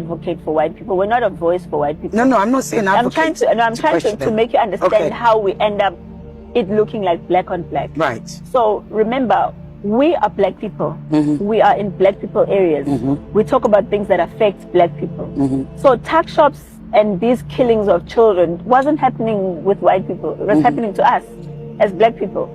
advocate for white people. We're not a voice for white people. No, I'm not saying advocate. I'm trying to make you understand how we end up it looking like black on black. Right. So remember, we are black people. We are in black people areas. We talk about things that affect black people. So tuck shops and these killings of children wasn't happening with white people. It was happening to us as black people,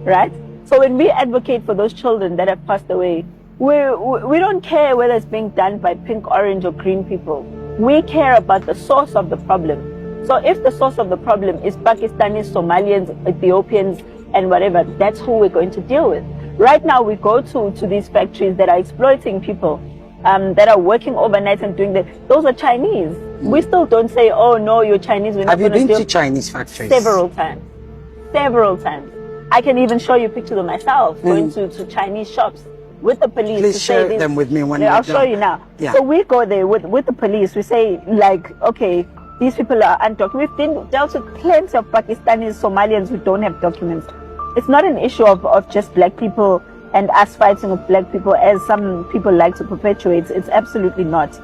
right? So when we advocate for those children that have passed away, we don't care whether it's being done by pink, orange, or green people. We care about the source of the problem. So if the source of the problem is Pakistanis, Somalians, Ethiopians, and whatever, that's who we're going to deal with. Right now, we go to these factories that are exploiting people, that are working overnight and doing that. Those are Chinese. We still don't say, oh, no, you're Chinese. We're Have not you been to Chinese factories? Several times. Several times. I can even show you pictures of myself going to Chinese shops with the police. Please share them with me when I'll show you now. Yeah. So we go there with the police. We say, like, okay, these people are undocumented. We've dealt with plenty of Pakistanis, Somalians who don't have documents. It's not an issue of just black people and us fighting with black people as some people like to perpetuate. It's absolutely not.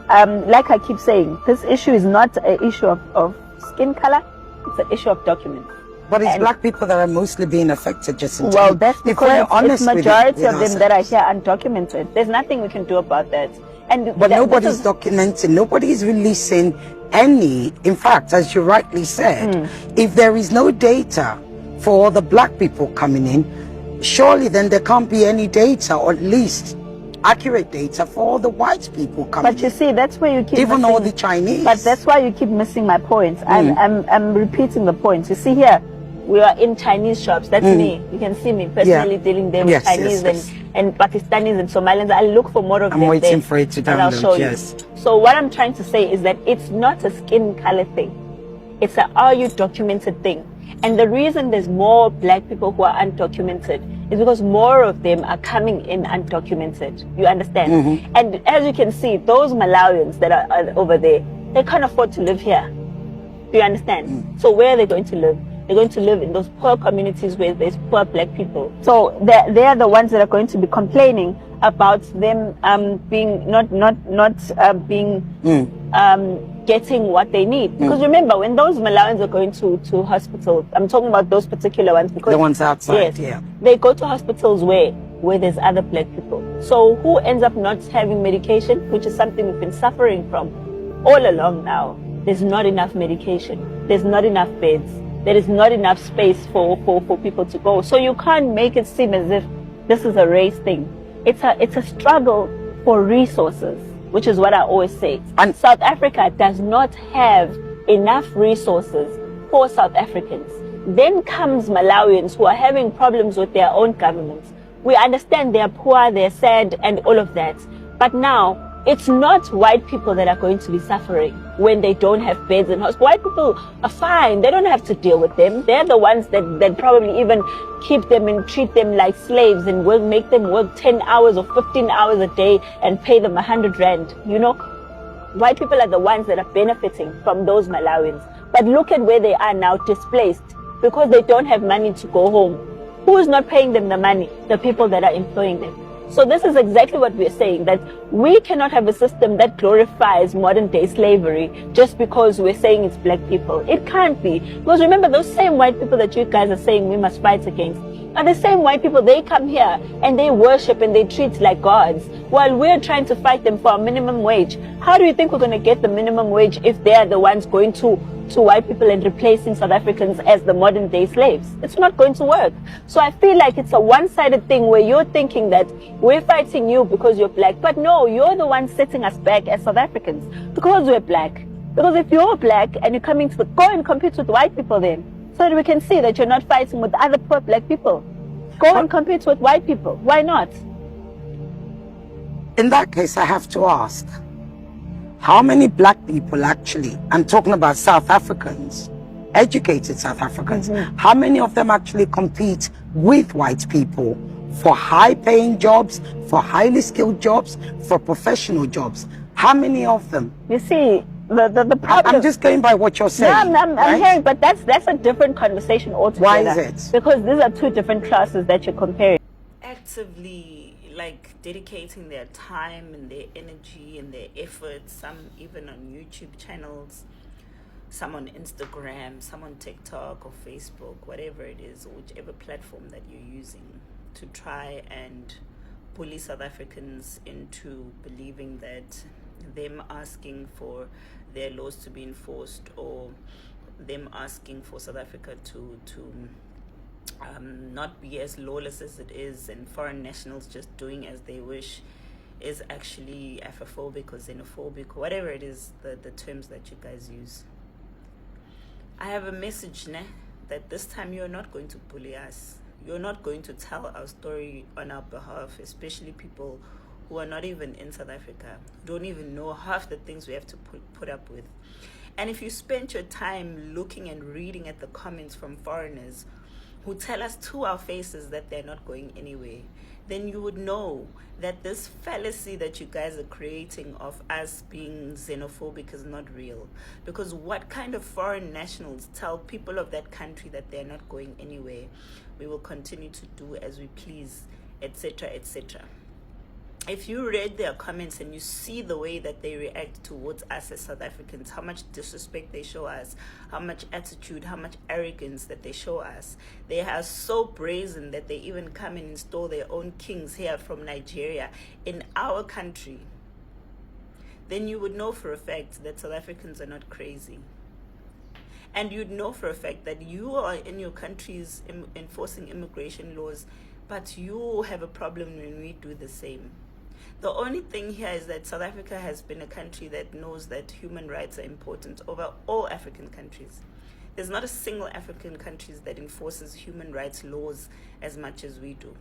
Like I keep saying, this issue is not an issue of skin color. It's an issue of documents. But it's black people that are mostly being affected, just in well, that's because it's majority of them ourselves. that are here undocumented. There's nothing we can do about that. But nobody's documenting, nobody's releasing any. In fact, as you rightly said, if there is no data for the black people coming in, surely then there can't be any data, or at least accurate data for the white people coming in. But you see, that's where you keep even missing, all the Chinese. But that's why you keep missing my point. I'm repeating the point. You see here, we are in Chinese shops. That's me. You can see me personally dealing there with Chinese and Pakistanis and Somalians. I look for more of them. I'm waiting there, for it to download. and I'll show you. So what I'm trying to say is that it's not a skin color thing. It's a are you documented thing. And the reason there's more black people who are undocumented is because more of them are coming in undocumented. You understand? And as you can see, those Malawians that are over there, they can't afford to live here. Do you understand? So where are they going to live? They're going to live in those poor communities where there's poor black people. So they're the ones that are going to be complaining about them being getting what they need. Because remember, when those Malawians are going to hospitals, I'm talking about those particular ones because the ones outside, they go to hospitals where there's other black people. So who ends up not having medication, which is something we've been suffering from all along now. There's not enough medication. There's not enough beds. There is not enough space for people to go. So you can't make it seem as if this is a race thing. It's a struggle for resources, which is what I always say. And South Africa does not have enough resources for South Africans. Then comes Malawians who are having problems with their own governments. We understand they're poor, they're sad, and all of that. But now, it's not white people that are going to be suffering when they don't have beds in hospitals. White people are fine. They don't have to deal with them. They're the ones that probably even keep them and treat them like slaves and will make them work 10 hours or 15 hours a day and pay them 100 rand. You know, white people are the ones that are benefiting from those Malawians. But look at where they are now, displaced, because they don't have money to go home. Who is not paying them the money? The people that are employing them. So this is exactly what we're saying, that we cannot have a system that glorifies modern day slavery just because we're saying it's black people. It can't be. Because remember, those same white people that you guys are saying we must fight against are the same white people. They come here and they worship and they treat like gods while we're trying to fight them for a minimum wage. How do you think we're going to get the minimum wage if they're the ones going to white people and replacing South Africans as the modern day slaves? It's not going to work. So I feel like it's a one-sided thing where you're thinking that we're fighting you because you're black. But no, you're the one setting us back as South Africans because we're black. Because if you're black and you're coming to go and compete with white people then, so that we can see that you're not fighting with other poor black people. Go and compete with white people. Why not? In that case, I have to ask, how many black people actually, I'm talking about South Africans, educated South Africans, how many of them actually compete with white people for high-paying jobs, for highly skilled jobs, for professional jobs? How many of them? You see, the problem... I'm just going by what you're saying. No, I'm hearing, but that's a different conversation altogether. Why is it? Because these are two different classes that you're comparing. Actively, like dedicating their time and their energy and their efforts, some even on YouTube channels, some on Instagram, some on TikTok or Facebook, whatever it is, or whichever platform that you're using, to try and bully South Africans into believing that them asking for their laws to be enforced, or them asking for South Africa to not be as lawless as it is, and foreign nationals just doing as they wish, is actually Afrophobic or xenophobic, or whatever it is, the terms that you guys use. I have a message, that this time you're not going to bully us. You're not going to tell our story on our behalf, especially people who are not even in South Africa, don't even know half the things we have to put up with. And if you spent your time looking and reading at the comments from foreigners who tell us to our faces that they're not going anywhere, then you would know that this fallacy that you guys are creating of us being xenophobic is not real. Because what kind of foreign nationals tell people of that country that they're not going anywhere? We will continue to do as we please, etc., etc. If you read their comments and you see the way that they react towards us as South Africans, how much disrespect they show us, how much attitude, how much arrogance that they show us, they are so brazen that they even come and install their own kings here from Nigeria in our country, then you would know for a fact that South Africans are not crazy. And you'd know for a fact that you are in your countries enforcing immigration laws, but you have a problem when we do the same. The only thing here is that South Africa has been a country that knows that human rights are important over all African countries. There's not a single African country that enforces human rights laws as much as we do.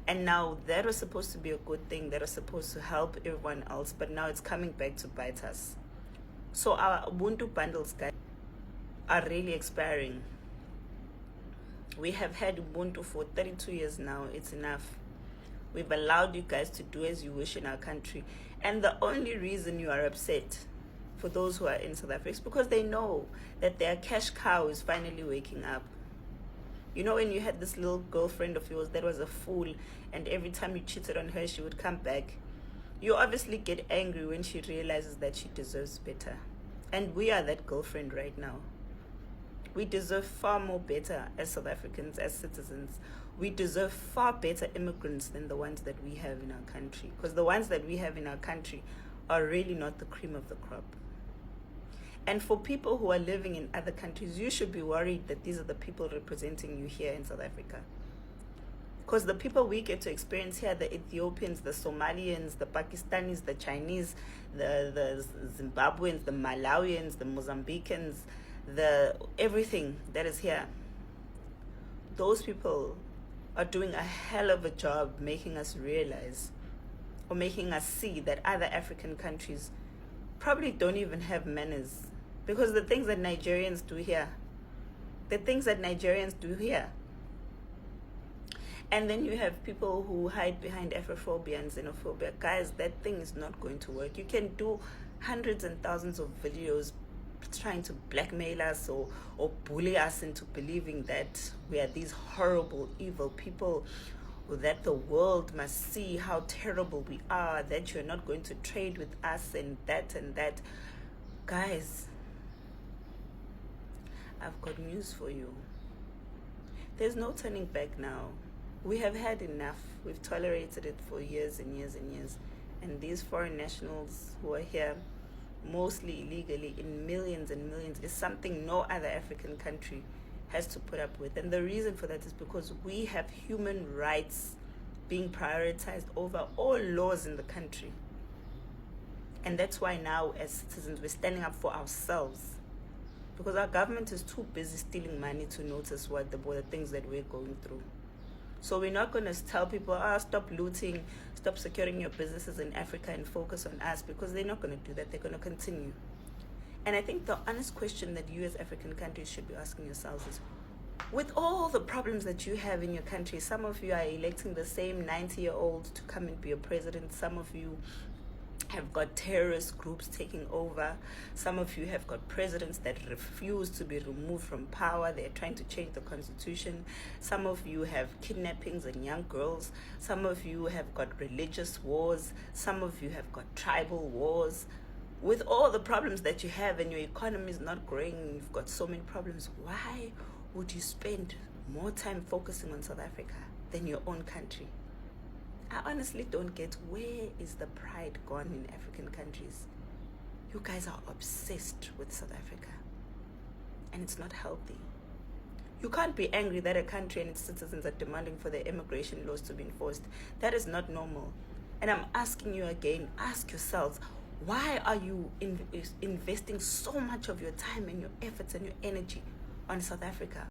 And now that was supposed to be a good thing, that was supposed to help everyone else, but now it's coming back to bite us. So our Ubuntu bundles, guys, are really expiring. We have had Ubuntu for 32 years now. It's enough. We've allowed you guys to do as you wish in our country. And the only reason you are upset, for those who are in South Africa, is because they know that their cash cow is finally waking up. You know, when you had this little girlfriend of yours that was a fool, and every time you cheated on her, she would come back. You obviously get angry when she realizes that she deserves better. And we are that girlfriend right now. We deserve far more better as South Africans, as citizens. We deserve far better immigrants than the ones that we have in our country. Because the ones that we have in our country are really not the cream of the crop. And for people who are living in other countries, you should be worried that these are the people representing you here in South Africa. Because the people we get to experience here, the Ethiopians, the Somalians, the Pakistanis, the Chinese, the Zimbabweans, the Malawians, the Mozambicans, the everything that is here, those people are doing a hell of a job making us realize, or making us see, that other African countries probably don't even have manners. Because the things that Nigerians do here, and then you have people who hide behind Afrophobia and xenophobia. Guys, that thing is not going to work. You can do hundreds and thousands of videos trying to blackmail us or bully us into believing that we are these horrible, evil people, that the world must see how terrible we are, that you're not going to trade with us, and that. Guys, I've got news for you. There's no turning back now. We have had enough. We've tolerated it for years and years and years. And these foreign nationals who are here, mostly illegally, in millions and millions, is something no other African country has to put up with. And the reason for that is because we have human rights being prioritized over all laws in the country. And that's why now, as citizens, we're standing up for ourselves, because our government is too busy stealing money to notice what the things that we're going through. So we're not going to tell people, stop looting, stop securing your businesses in Africa and focus on us, because they're not going to do that. They're going to continue. And I think the honest question that you as African countries should be asking yourselves is, with all the problems that you have in your country, some of you are electing the same 90-year-old to come and be your president. Some of you have got terrorist groups taking over. Some of you have got presidents that refuse to be removed from power. They're trying to change the constitution. Some of you have kidnappings and young girls. Some of you have got religious wars. Some of you have got tribal wars. With all the problems that you have and your economy is not growing, you've got so many problems, why would you spend more time focusing on South Africa than your own country? I honestly don't get, where is the pride gone in African countries? You guys are obsessed with South Africa, and it's not healthy. You can't be angry that a country and its citizens are demanding for their immigration laws to be enforced. That is not normal. And I'm asking you again, ask yourselves, why are you investing so much of your time and your efforts and your energy on South Africa?